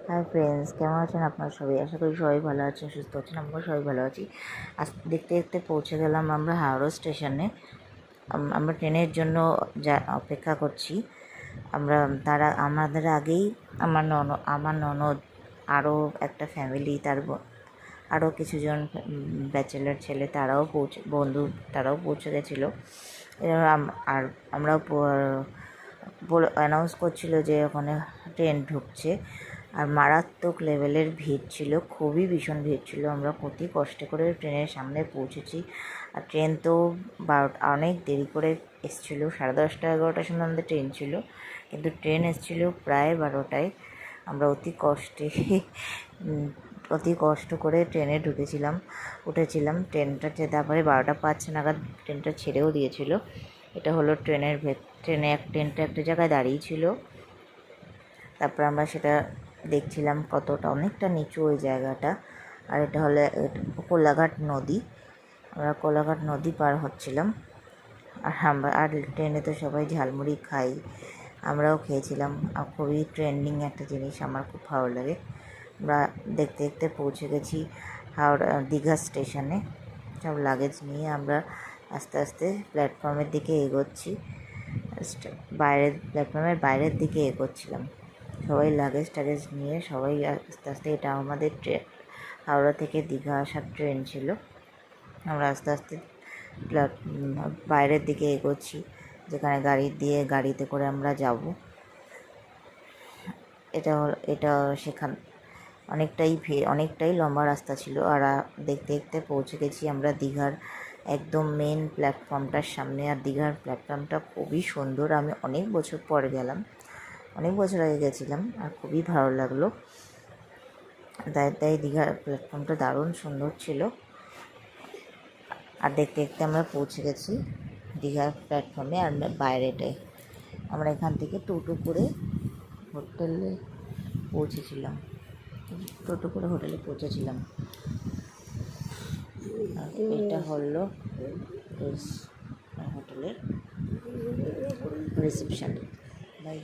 Hi friends, কেমন আছেন আপনারা সবাই? আশা করি সবাই ভালো আছেন, সুস্থ আছেন। আমরাও সবাই ভালো আছি। আজ দেখতে দেখতে পৌঁছে গেলাম আমরা হাওড়া স্টেশনে। আমরা ট্রেনের জন্য অপেক্ষা করছি। আমাদের আগেই আমার ননদ, আরও একটা ফ্যামিলি, আরও কিছুজন ব্যাচেলার ছেলে, বন্ধু তারাও পৌঁছে গেছিলো। আর আমরাও অ্যানাউন্স করছিল যে ওখানে ট্রেন ঢুকছে। আর মারাত্মক লেভেলের ভিড় ছিল, খুবই ভীষণ ভিড় ছিল। আমরা অতি কষ্ট করে ট্রেনের সামনে পৌঁছেছি। আর ট্রেন তো অনেক দেরি করে এসেছিলো। 10:30 11টার সময় আমাদের ট্রেন ছিল, কিন্তু ট্রেন এসেছিলো প্রায় 12টায়। আমরা অতি কষ্ট করে ট্রেনে উঠেছিলাম। তারপরে 12:05 নাগাদ ট্রেনটা ছেড়েও দিয়েছিল। এটা হলো ট্রেনটা একটা জায়গায় দাঁড়িয়ে ছিল। তারপর আমরা সেটা দেখছিলাম, অনেকটা নিচু ওই জায়গাটা। আর এটা হলো কোলাঘাট নদী। আমরা কোলাঘাট নদী পার হচ্ছিলাম। আর ট্রেনে তো সবাই ঝালমুড়ি খাই, আমরাও খেয়েছিলাম। খুবই ট্রেন্ডিং একটা জিনিস, আমার খুব ভালো লাগে। আমরা দেখতে দেখতে পৌঁছে গেছি দীঘা স্টেশনে। সব লাগেজ নিয়ে আমরা আস্তে আস্তে প্ল্যাটফর্মের দিকে এগোচ্ছি। প্ল্যাটফর্মের বাইরের দিকে এগোচ্ছিলাম। সবাই লাগেজ নিয়ে সবাই আস্তে আস্তে, এটা আমাদের হাওড়া থেকে দীঘা আসার ট্রেন ছিল। আমরা আস্তে আস্তে বাইরের দিকে এগোচ্ছি, যেখানে গাড়িতে করে আমরা যাব। এটা সেখান অনেকটাই লম্বা রাস্তা ছিল। আর দেখতে দেখতে পৌঁছে গেছি আমরা দীঘার একদম মেন প্ল্যাটফর্মটার সামনে। আর দীঘার প্ল্যাটফর্মটা খুবই সুন্দর। আমি অনেক বছর পরে গেলাম, অনেক বছর আগে গেছিলাম, আর খুবই ভালো লাগলো। তাই দীঘার প্ল্যাটফর্মটা দারুণ সুন্দর ছিল। আর দেখতে দেখতে আমরা পৌঁছে গেছি দীঘার প্ল্যাটফর্মে। আর বাইরেটায় আমরা এখান থেকে টোটো করে হোটেলে পৌঁছেছিলাম। আর এটা হলো হোটেলের রিসেপশন। বাই।